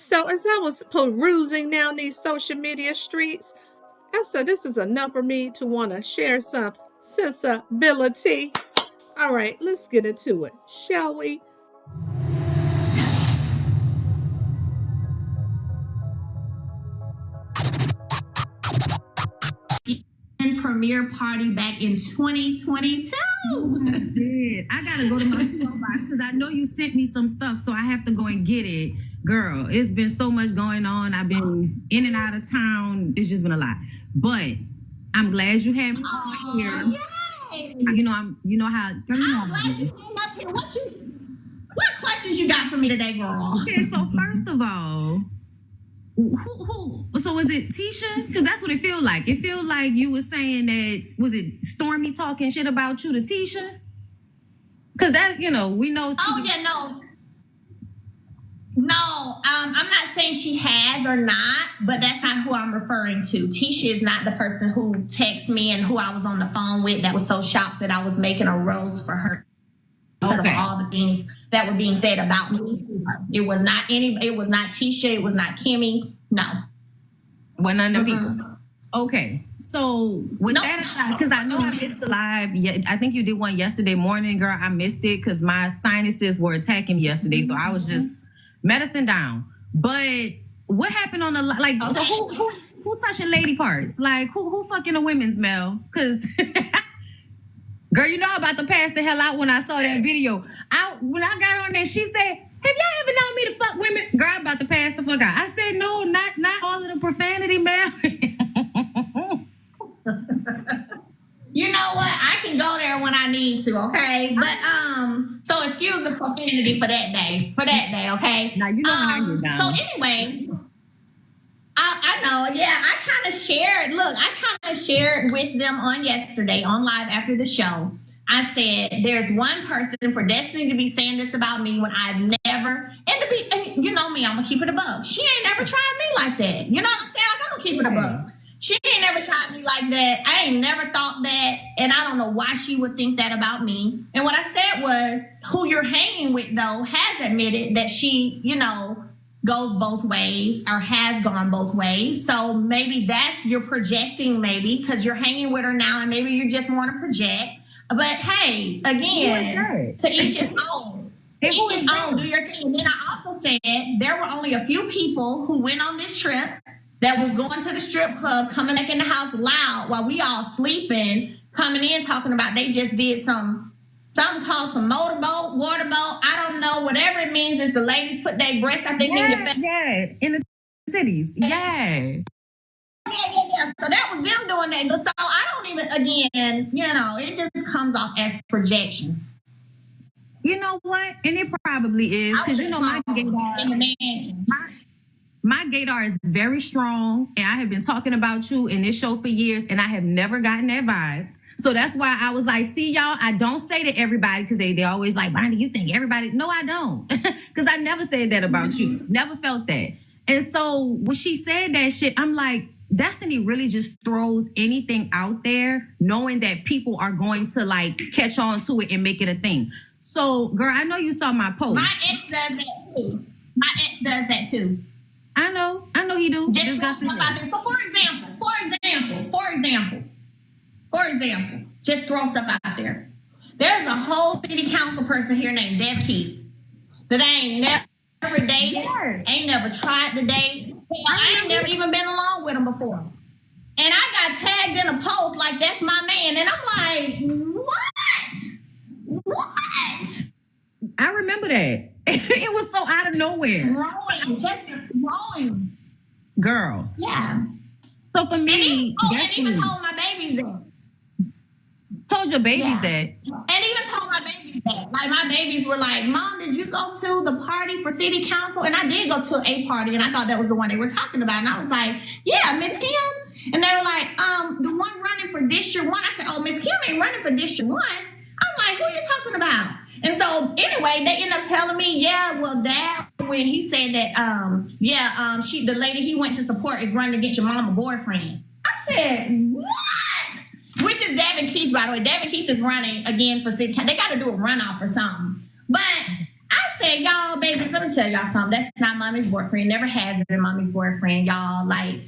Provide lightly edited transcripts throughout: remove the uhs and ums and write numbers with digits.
So as I was perusing down these social media streets, I said this is enough for me to want to share some sensibility. All right, let's get into it, shall we? Premiere party back in 2022. I gotta go to my PO box because I know you sent me some stuff, so I have to go and get it. Girl, it's been so much going on. I've been in and out of town. It's just been a lot. But I'm glad you had me on here. Yay. You know, how I'm glad you came up here. What questions you got for me today, girl? Okay, so first of all, so was it Tisha? Because that's what it feel like. It feel like you were saying that, was it Stormy talking shit about you to Tisha? Because that, we know. Oh, yeah, no. No, I'm not saying she has or not, but that's not who I'm referring to. Tisha is not the person who texted me and who I was on the phone with that was so shocked that I was making a rose for her. Because of all the things that were being said about me. It was not Tisha, it was not Kimmy. No. Well, none of the people. Okay. So with that aside, because I know I missed the live. Yeah, I think you did one yesterday morning, girl. I missed it because my sinuses were attacking me yesterday. So I was just medicine down. But what happened on the so who touching lady parts? Like who fucking a women's Mel? Because girl, you know I'm about to pass the hell out when I saw that video. When I got on there, she said, have y'all ever known me to fuck women? Girl, I'm about to pass the fuck out. I said, no, not all of the profanity, man. You know what? I can go there when I need to, okay? But so excuse the profanity for that day. Okay? Now you know how you're down. So anyway, I know, yeah, I kind of shared with them on yesterday on live after the show. I said, there's one person for Destiny to be saying this about me when I've never, and you know me, I'm gonna keep it a buck. She ain't never tried me like that. You know what I'm saying? Like, I'm gonna keep it a buck. She ain't never tried me like that. I ain't never thought that, and I don't know why she would think that about me. And what I said was, who you're hanging with, though, has admitted that she, goes both ways or has gone both ways. So maybe you're projecting, maybe, because you're hanging with her now, and maybe you just want to project. But hey, again, to each his own. Each his own. Do your thing. And then I also said there were only a few people who went on this trip that was going to the strip club, coming back in the house loud while we all sleeping, coming in talking about they just did something called some motorboat, water boat. I don't know. Whatever it means is the ladies put their breasts, I think, in your face. Yeah, in the cities. Yeah. Yeah. So that was them doing that. So I don't even, again, it just comes off as projection. You know what? And it probably is because my gaydar is very strong, and I have been talking about you in this show for years, and I have never gotten that vibe. So that's why I was like, see, y'all, I don't say to everybody because they always like, Bondy, you think everybody? No, I don't. Because I never said that about you. Never felt that. And so when she said that shit, I'm like, Destiny really just throws anything out there knowing that people are going to like catch on to it and make it a thing. So, girl, I know you saw my post. My ex does that too. I know he do. Just throw stuff out there. So for example, just throw stuff out there. There's a whole city council person here named Deb Keith that I ain't never dated, ain't never tried to date. I ain't never even been along with him before. And I got tagged in a post like that's my man. And I'm like, what? I remember that. It was so out of nowhere. Growing. Girl. Yeah. So for me, and even told my babies that. Told your babies that. And even told my babies that. Like, my babies were like, Mom, did you go to the party for city council? And I did go to a party, and I thought that was the one they were talking about. And I was like, yeah, Miss Kim. And they were like, the one running for District 1. I said, oh, Miss Kim ain't running for District 1. I'm like, who are you talking about? And so, anyway, they ended up telling me, yeah, well, Dad, when he said that, the lady he went to support is running against your mama boyfriend. I said, what? Which is Devin Keith, by the way. Devin Keith is running again for city council. They got to do a runoff or something. But I said, y'all, babies, let me tell y'all something. That's not mommy's boyfriend. Never has been mommy's boyfriend, y'all. Like,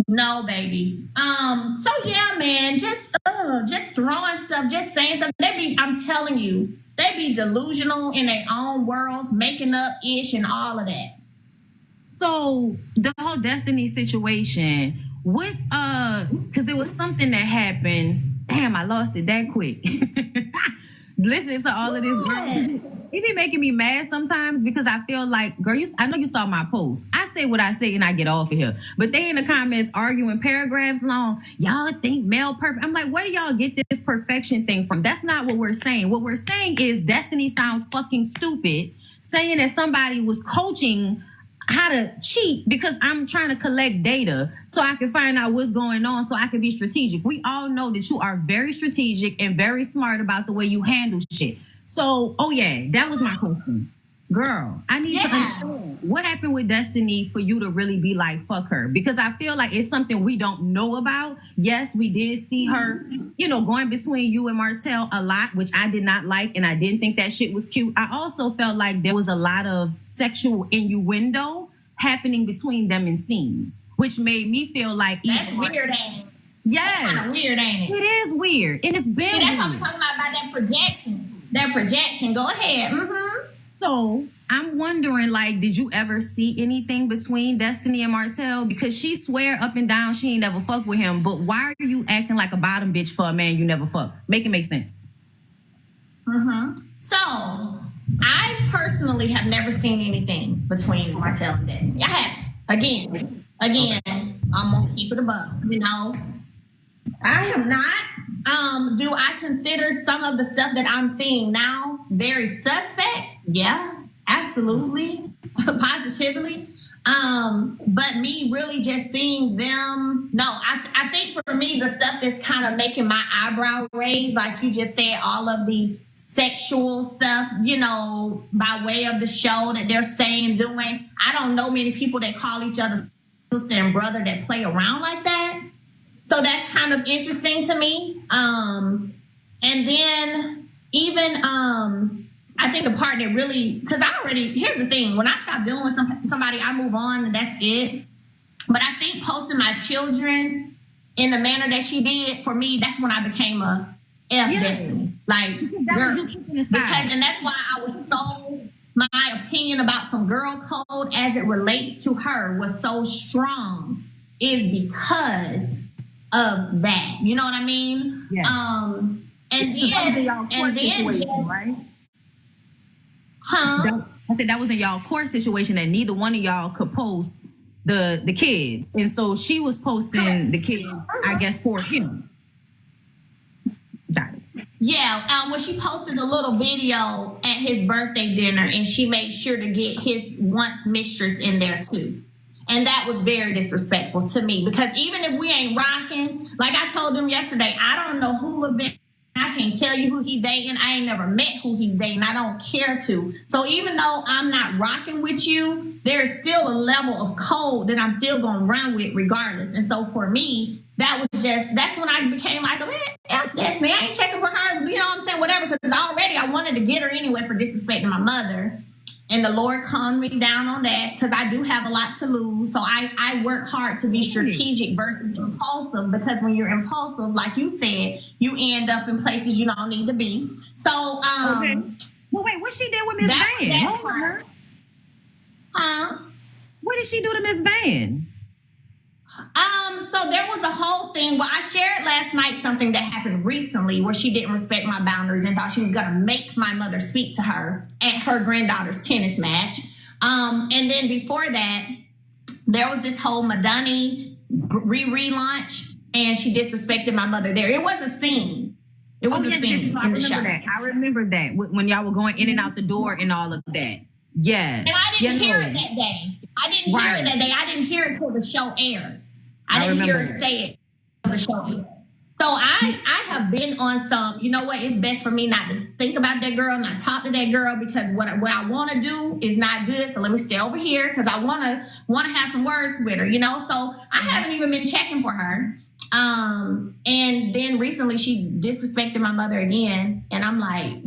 no, babies. So yeah, man, just throwing stuff, just saying stuff. I'm telling you, they be delusional in their own worlds, making up ish and all of that. So the whole Destiny situation, what because it was something that happened. Damn, I lost it that quick. Listening to all of this, girl, it be making me mad sometimes because I feel like, girl, I know you saw my post. I say what I say and I get off of here. But they in the comments arguing paragraphs long. Y'all think male perfect. I'm like, where do y'all get this perfection thing from? That's not what we're saying. What we're saying is Destiny sounds fucking stupid saying that somebody was coaching how to cheat because I'm trying to collect data so I can find out what's going on so I can be strategic. We all know that you are very strategic and very smart about the way you handle shit. So, oh yeah, that was my question. Girl, I need to understand what happened with Destiny for you to really be like, fuck her. Because I feel like it's something we don't know about. Yes, we did see her, going between you and Martell a lot, which I did not like. And I didn't think that shit was cute. I also felt like there was a lot of sexual innuendo happening between them in scenes, which made me feel like... That's weird, ain't it? Yeah. That's kind of weird, ain't it? It is weird. And it's been that's what I'm talking about that projection. That projection. Go ahead. Mm-hmm. So I'm wondering, like, did you ever see anything between Destiny and Martell? Because she swear up and down she ain't never fucked with him. But why are you acting like a bottom bitch for a man you never fucked? Make it make sense. Mm-hmm. So I personally have never seen anything between Martell and Destiny. I haven't. Again, I'm gonna keep it above. I have not. Do I consider some of the stuff that I'm seeing now very suspect? Yeah, absolutely, positively. But me really just seeing them, no, I think for me, the stuff that's kind of making my eyebrow raise, like you just said, all of the sexual stuff, by way of the show that they're saying and doing. I don't know many people that call each other sister and brother that play around like that. So that's kind of interesting to me. And then even, I think the part that really, because here's the thing, when I stop dealing with somebody, I move on and that's it. But I think posting my children in the manner that she did, for me, that's when I became a Destiny. Like, girl, because that's why I was my opinion about some girl code as it relates to her was so strong is because of that. You know what I mean? Yes. Right? Huh? I think that was in y'all court situation that neither one of y'all could post the kids. And so she was posting the kids, I guess, for him. Got it. Yeah, when she posted a little video at his birthday dinner and she made sure to get his once mistress in there too. And that was very disrespectful to me because even if we ain't rocking, like I told them yesterday, I don't know who been. I can't tell you who he dating. I ain't never met who he's dating. I don't care to. So even though I'm not rocking with you, there's still a level of code that I'm still going to run with regardless. And so for me, that's when I became like, man, F Destiny. I ain't checking for her. You know what I'm saying? Whatever. Because already I wanted to get her anyway for disrespecting my mother. And the Lord calmed me down on that because I do have a lot to lose. So I work hard to be strategic versus impulsive because when you're impulsive, like you said, you end up in places you don't need to be. So, okay. Well, wait, what she did with Miss Van? Huh? What did she do to Miss Van? So there was a whole thing. Well, I shared last night something that happened recently where she didn't respect my boundaries and thought she was going to make my mother speak to her at her granddaughter's tennis match. And then before that, there was this whole Madani relaunch and she disrespected my mother there. It was a scene. It was a scene in the show. I remember that when y'all were going in and out the door and all of that. Yes. And I didn't hear it that day. I didn't hear it that day. I didn't hear it till the show aired. I didn't hear her say it till the show aired. So I have been on some, you know what, it's best for me not to think about that girl, not talk to that girl because what I want to do is not good. So let me stay over here because I want to have some words with her, So I haven't even been checking for her. And then recently she disrespected my mother again. And I'm like,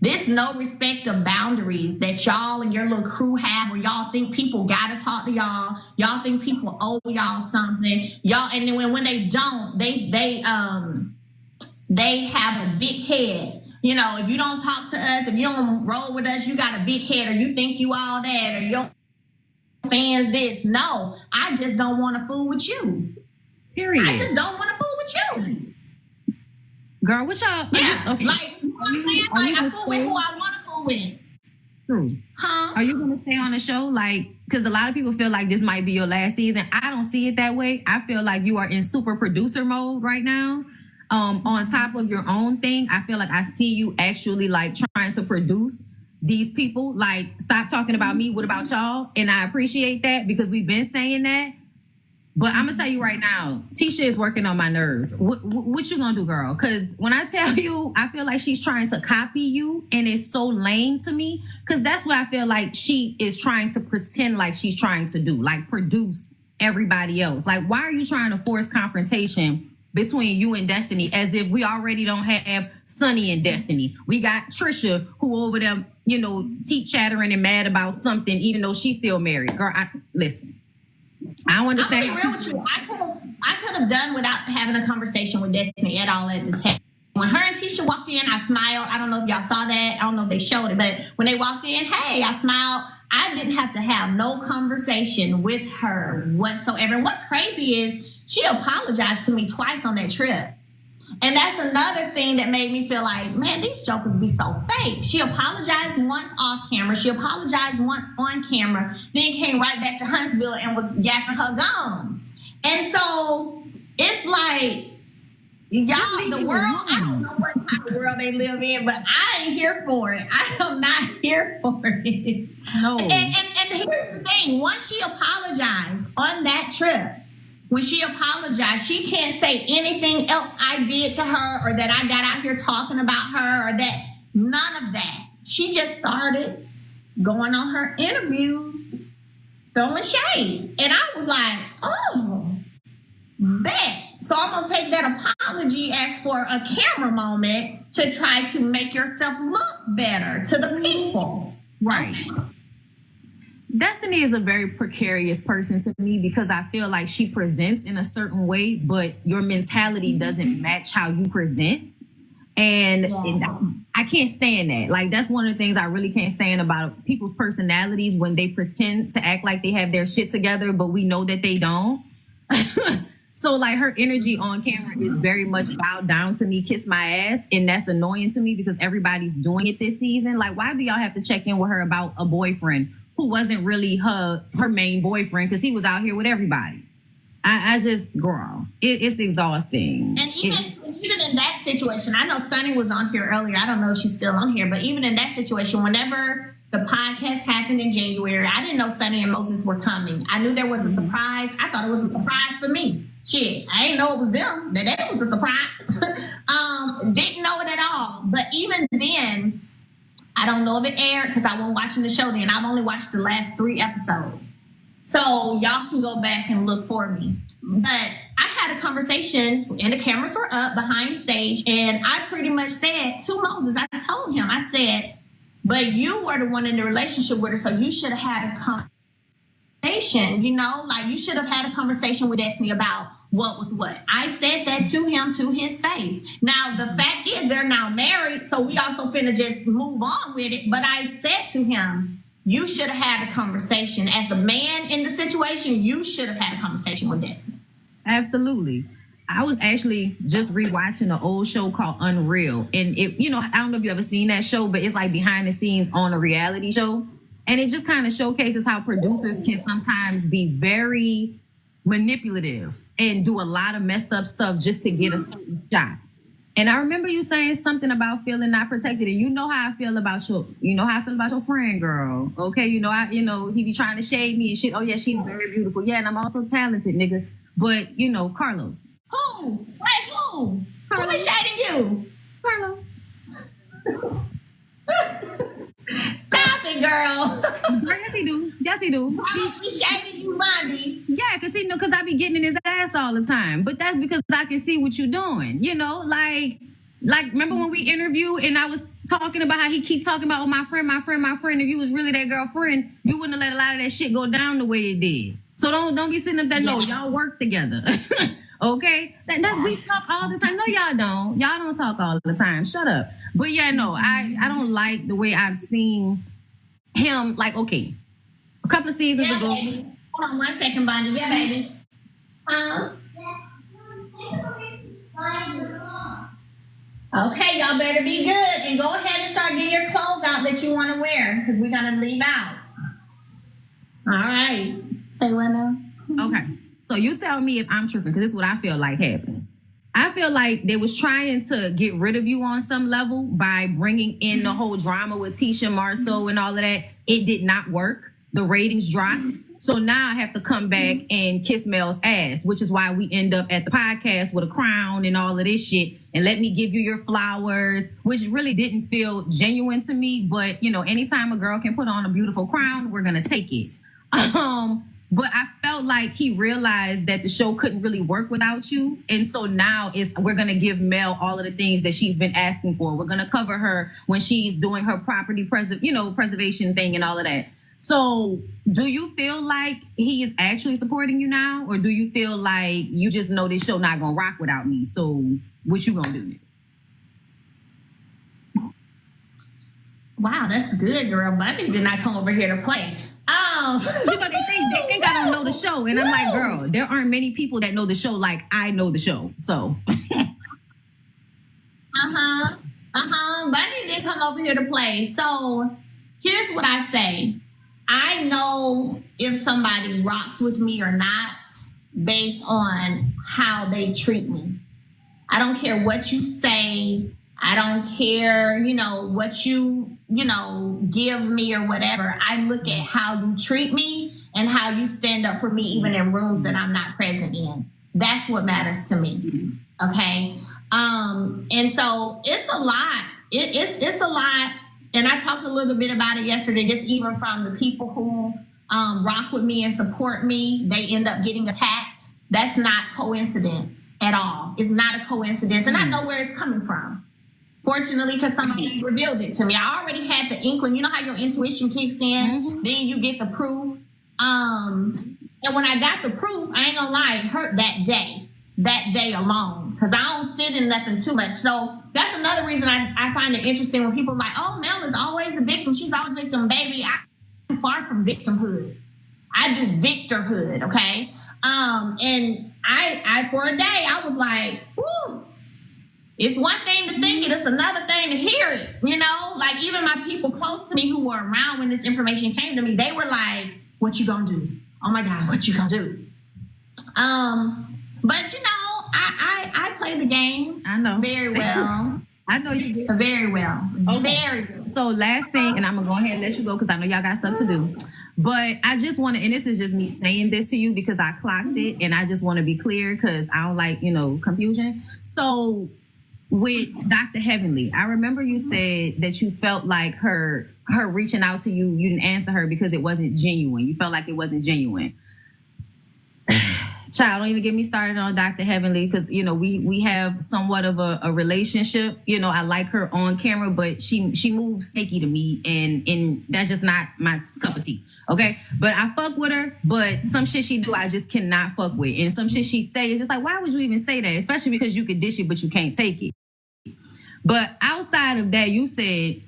This no respect of boundaries that y'all and your little crew have, where y'all think people gotta talk to y'all. Y'all think people owe y'all something. Y'all, and then when they don't, they have a big head. You know, if you don't talk to us, if you don't roll with us, you got a big head, or you think you all that, or your fans this. No, I just don't want to fool with you. Period. I just don't want to fool with you. Girl, what y'all? Yeah, okay. like, you know what I'm saying? Like, I fool with who I want to fool with. True. Huh? Are you going to stay on the show? Like, because a lot of people feel like this might be your last season. I don't see it that way. I feel like you are in super producer mode right now. On top of your own thing, I feel like I see you actually like trying to produce these people. Like, stop talking about me. What about y'all? And I appreciate that because we've been saying that. But I'm gonna tell you right now, Tisha is working on my nerves. What you gonna do, girl? Because when I tell you, I feel like she's trying to copy you, and it's so lame to me. Because that's what I feel like she is trying to pretend like she's trying to do, like produce everybody else. Like, why are you trying to force confrontation between you and Destiny as if we already don't have Sunny and Destiny? We got Trisha who over there, you know, chattering and mad about something, even though she's still married. Girl, listen. I don't understand. I'm gonna be real with you. I could have done without having a conversation with Destiny at all at the time. When her and Tisha walked in, I smiled. I don't know if y'all saw that. I don't know if they showed it, but when they walked in, hey, I smiled. I didn't have to have no conversation with her whatsoever. And what's crazy is she apologized to me twice on that trip. And that's another thing that made me feel like, man, these jokers be so fake. She apologized once off camera. She apologized once on camera. Then came right back to Huntsville and was yapping her gums. And so it's like, y'all, the world, I don't know what kind of world they live in, but I ain't here for it. I am not here for it. No. And here's the thing. Once she apologized on that trip, when she apologized, she can't say anything else I did to her or that I got out here talking about her or that. None of that. She just started going on her interviews, throwing shade. And I was like, oh, bet. So I'm going to take that apology as for a camera moment to try to make yourself look better to the people. Right. Okay. Destiny is a very precarious person to me because I feel like she presents in a certain way, but your mentality doesn't match how you present. And I can't stand that. Like, that's one of the things I really can't stand about people's personalities, when they pretend to act like they have their shit together, but we know that they don't. So, like, her energy on camera is very much bowed down to me, kiss my ass. And that's annoying to me because everybody's doing it this season. Like, why do y'all have to check in with her about a boyfriend who wasn't really her main boyfriend because he was out here with everybody? I just, girl, it's exhausting. And even in that situation, I know Sunny was on here earlier. I don't know if she's still on here, but even in that situation, whenever the podcast happened in January, I didn't know Sunny and Moses were coming. I knew there was a surprise. I thought it was a surprise for me. Shit, I didn't know it was them. That was a surprise. Didn't know it at all. But even then, I don't know if it aired because I wasn't watching the show then. I've only watched the last 3 episodes. So y'all can go back and look for me. But I had a conversation and the cameras were up behind stage, and I pretty much said to Moses, I told him, I said, but you were the one in the relationship with her, so you should have had a conversation, you know? Like, you should have had a conversation with Destiny about what was what. I said that to him to his face. Now, the fact is they're now married, so we also finna just move on with it. But I said to him, you should have had a conversation. As the man in the situation, you should have had a conversation with Destiny. Absolutely. I was actually just rewatching an old show called Unreal. And it, you know, I don't know if you ever seen that show, but it's like behind the scenes on a reality show. And it just kind of showcases how producers can sometimes be very manipulative and do a lot of messed up stuff just to get a certain shot. And I remember you saying something about feeling not protected, and you know how I feel about your friend, girl. Okay, he be trying to shade me and shit. Oh yeah, she's very beautiful. Yeah, and I'm also talented, nigga. But Carlos. Who? Wait, who? Carlos. Who is shading you? Carlos. Stop it, girl. Yes, he do. Yes, he do. Carlos be shading you, Bondy. Yeah, because I be getting in his ass all the time. But that's because I can see what you're doing. Like, Like, remember when we interviewed and I was talking about how he keep talking about, oh, my friend, if you was really that girlfriend, you wouldn't have let a lot of that shit go down the way it did. So don't be sitting up there, no, y'all work together. Okay? That's we talk all the time. No, y'all don't. Y'all don't talk all the time. Shut up. But yeah, no, I don't like the way I've seen him. Like, okay, a couple of seasons ago. Baby. Hold on 1 second, Bondy. Yeah, baby. Okay, y'all better be good and go ahead and start getting your clothes out that you want to wear because we're going to leave out. All right. Say what now? Okay. So you tell me if I'm tripping, because this is what I feel like happened. I feel like they was trying to get rid of you on some level by bringing in the whole drama with Tisha, Marceau, and all of that. It did not work. The ratings dropped. So now I have to come back and kiss Mel's ass, which is why we end up at the podcast with a crown and all of this shit. And let me give you your flowers, which really didn't feel genuine to me. But, you know, anytime a girl can put on a beautiful crown, we're going to take it. But I felt like he realized that the show couldn't really work without you. And so now we're going to give Mel all of the things that she's been asking for. We're going to cover her when she's doing her property preservation thing and all of that. So do you feel like he is actually supporting you now? Or do you feel like you just know this show not going to rock without me? So what you going to do? Wow, that's good, girl. Bondy did not come over here to play. You know, they think I don't know the show. And I'm like, girl, there aren't many people that know the show like I know the show. So. Bondy didn't come over here to play. So here's what I say. I know if somebody rocks with me or not based on how they treat me. I don't care what you say. I don't care, what you give me or whatever. I look at how you treat me and how you stand up for me, even in rooms that I'm not present in. That's what matters to me. Okay. And so it's a lot. It's a lot. And I talked a little bit about it yesterday, just even from the people who rock with me and support me, they end up getting attacked. That's not coincidence at all. It's not a coincidence. And I know where it's coming from. Fortunately, because somebody revealed it to me. I already had the inkling. You know how your intuition kicks in? Then you get the proof. And when I got the proof, I ain't gonna lie, it hurt that day alone. Because I don't sit in nothing too much. So that's another reason I find it interesting when people are like, oh, Mel is always the victim. She's always victim, baby. I'm far from victimhood. I do victorhood, okay? And I for a day, I was like, whoo. It's one thing to think it, it's another thing to hear it, Like even my people close to me who were around when this information came to me, they were like, what you gonna do? Oh my God, what you gonna do? But I play the game. I know. Very well. I know you do. Very well. Okay. Very well. So last thing, and I'm gonna go ahead and let you go because I know y'all got stuff to do. But I just want to, and this is just me saying this to you because I clocked it and I just want to be clear because I don't like, confusion. So with Dr. Heavenly, I remember you said that you felt like her reaching out to you, you didn't answer her because it wasn't genuine. You felt like it wasn't genuine. Child, don't even get me started on Dr. Heavenly because, we have somewhat of a relationship. I like her on camera, but she moves snaky to me and that's just not my cup of tea. Okay. But I fuck with her, but some shit she do, I just cannot fuck with. And some shit she say is just like, why would you even say that? Especially because you could dish it, but you can't take it. But outside of that, you said,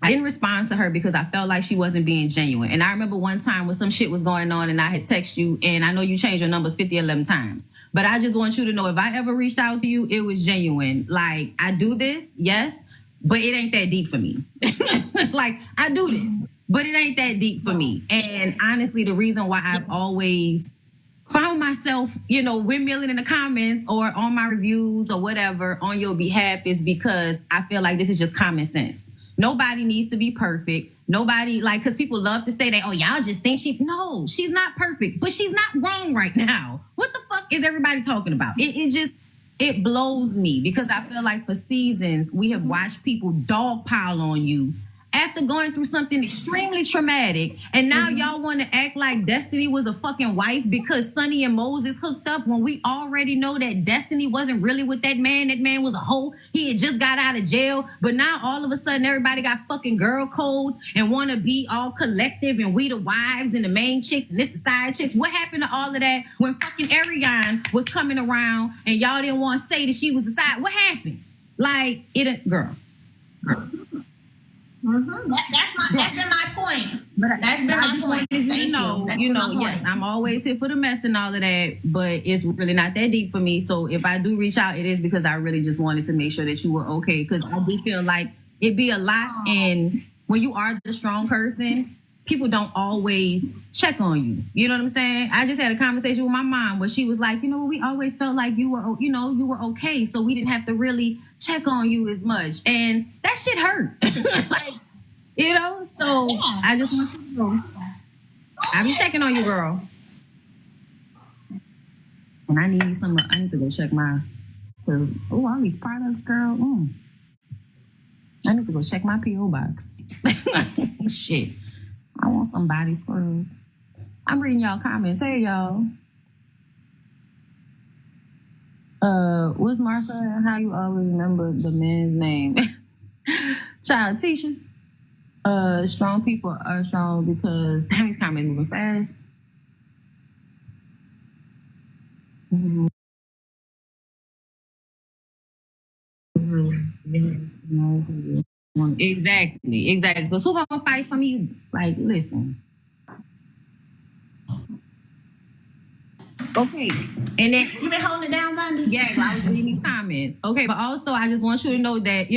I didn't respond to her because I felt like she wasn't being genuine. And I remember one time when some shit was going on and I had texted you, and I know you changed your numbers 11 times. But I just want you to know if I ever reached out to you, it was genuine. Like, I do this, yes, but it ain't that deep for me. Like, I do this, but it ain't that deep for me. And honestly, the reason why I've always found myself, windmilling in the comments or on my reviews or whatever on your behalf is because I feel like this is just common sense. Nobody needs to be perfect. Nobody, because people love to say that, oh, y'all just think no, she's not perfect, but she's not wrong right now. What the fuck is everybody talking about? It blows me because I feel like for seasons we have watched people dogpile on you after going through something extremely traumatic, and now y'all want to act like Destiny was a fucking wife because Sonny and Moses hooked up when we already know that Destiny wasn't really with that man. That man was a hoe. He had just got out of jail, but now all of a sudden everybody got fucking girl code and want to be all collective and we the wives and the main chicks and this the side chicks. What happened to all of that when fucking Ariane was coming around and y'all didn't want to say that she was the side? What happened? Like, girl. Mm-hmm. That's been my point. But that's been my point. Yes, I'm always here for the mess and all of that, but it's really not that deep for me. So if I do reach out, it is because I really just wanted to make sure that you were okay. Because I do feel like it'd be a lot, and when you are the strong person, people don't always check on you. You know what I'm saying? I just had a conversation with my mom where she was like, we always felt like you were okay, so we didn't have to really check on you as much, and that shit hurt. So yeah. I just want you to know, I be checking on you, girl. And I need to go check my, because all these products, girl. I need to go check my P.O. box. Shit. I want some body scrub. I'm reading y'all comments. Hey, y'all. What's Marsha? How you always remember the man's name? Child, Tisha. Strong people are strong because damn, these comments moving fast. Exactly. Because who gonna fight for me? Like, listen. Okay. And then you been holding it down, Bondy? Yeah, I was reading these comments. Okay, but also I just want you to know that,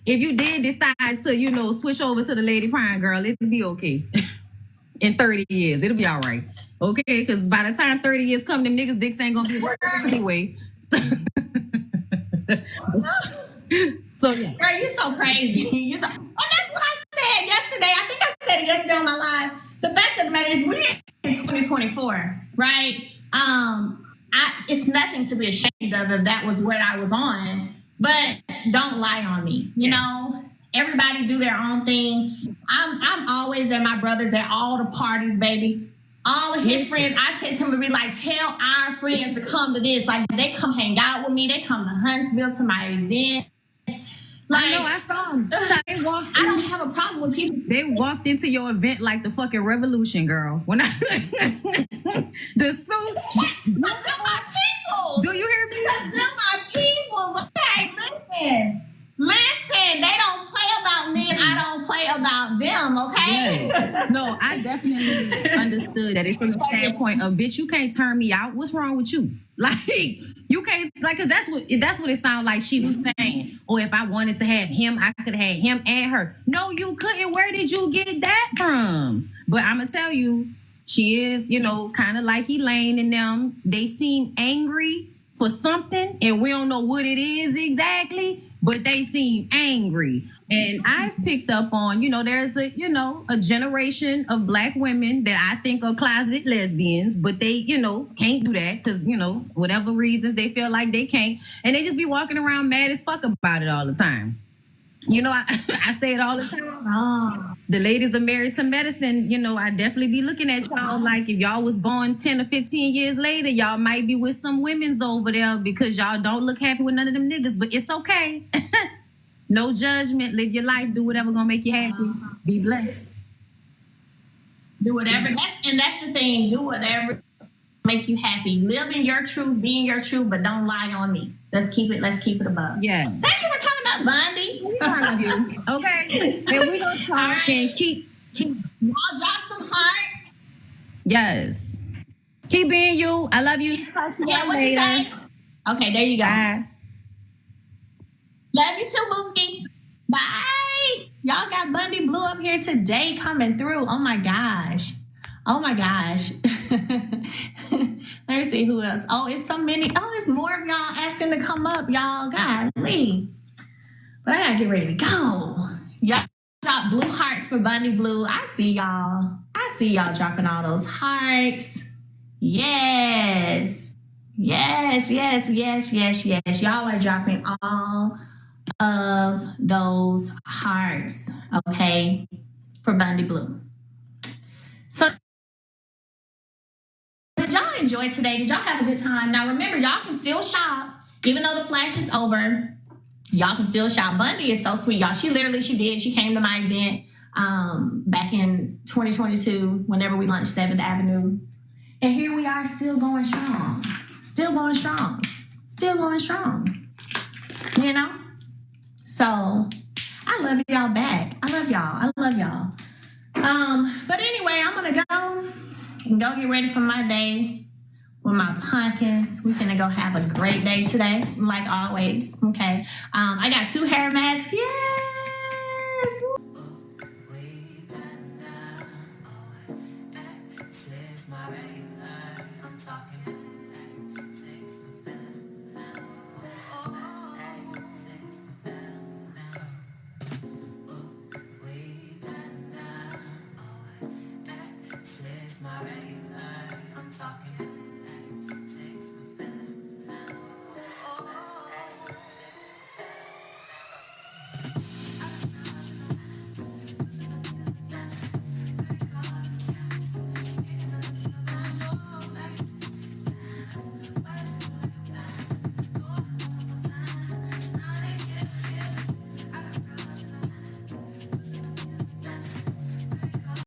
if you did decide to, switch over to the Lady Prime girl, it'll be okay. In 30 years, it'll be all right. Okay, because by the time 30 years come, them niggas' dicks ain't gonna be working anyway. So yeah. Girl, you're so crazy. That's what I said yesterday. I think I said it yesterday on my live. The fact of the matter is we're in 2024, right? It's nothing to be ashamed of if that was what I was on. But don't lie on me. You know, everybody do their own thing. I'm always at my brother's at all the parties, baby. All of his friends, I text him to be like, tell our friends to come to this. Like, they come hang out with me. They come to Huntsville to my event. Like, I know, I saw them. I don't have a problem with people. They walked into your event like the fucking revolution, girl. When the suit. Because they're my people. Do you hear me? Because they're my people. Okay, listen. They don't play about me and I don't play about them, okay? Yes. No, I definitely understood that it's from the standpoint of, bitch, you can't turn me out. What's wrong with you? Like, you can't, like, because that's what it sounded like she was saying. Or if I wanted to have him, I could have had him and her. No, you couldn't. Where did you get that from? But I'm going to tell you, she is, kind of like Elaine and them. They seem angry for something, and we don't know what it is exactly, but they seem angry. And I've picked up on, there's a generation of Black women that I think are closeted lesbians, but they, can't do that because, whatever reasons they feel like they can't. And they just be walking around mad as fuck about it all the time. I say it all the time. Oh. The ladies are married to medicine. I definitely be looking at y'all like if y'all was born 10 or 15 years later, y'all might be with some women's over there because y'all don't look happy with none of them niggas, but it's okay. No judgment. Live your life. Do whatever gonna make you happy. Be blessed. Do whatever. That's the thing. Do whatever make you happy. Live in your truth, be in your truth, but don't lie on me. Let's keep it above. Yeah. Thank you for coming up, Bondy. I love you. Okay. And we're gonna talk and keep y'all drop some heart. Yes. Keep being you. I love you. Talk to you what later. You say? Okay, there you go. Bye. Love you too, Booski. Bye. Y'all got Bondy Blue up here today coming through. Oh my gosh. Let me see who else. Oh, it's so many. Oh, it's more of y'all asking to come up, y'all. Golly. But I gotta get ready to go. Y'all drop blue hearts for Bondy Blue. I see y'all dropping all those hearts. Yes. Y'all are dropping all of those hearts, okay, for Bondy Blue. So did y'all enjoy today? Did y'all have a good time? Now remember, y'all can still shop. Even though the flash is over, y'all can still shop. Bondy is so sweet, y'all. She came to my event back in 2022 whenever we launched 7th Avenue. And here we are still going strong. Still going strong. Still going strong. You know? So I love y'all back. I love y'all. But anyway, I'm gonna go and go get ready for my day with my pumpkins. We finna go have a great day today, like always. Okay. I got 2 hair masks. Yes. My regular, I'm talking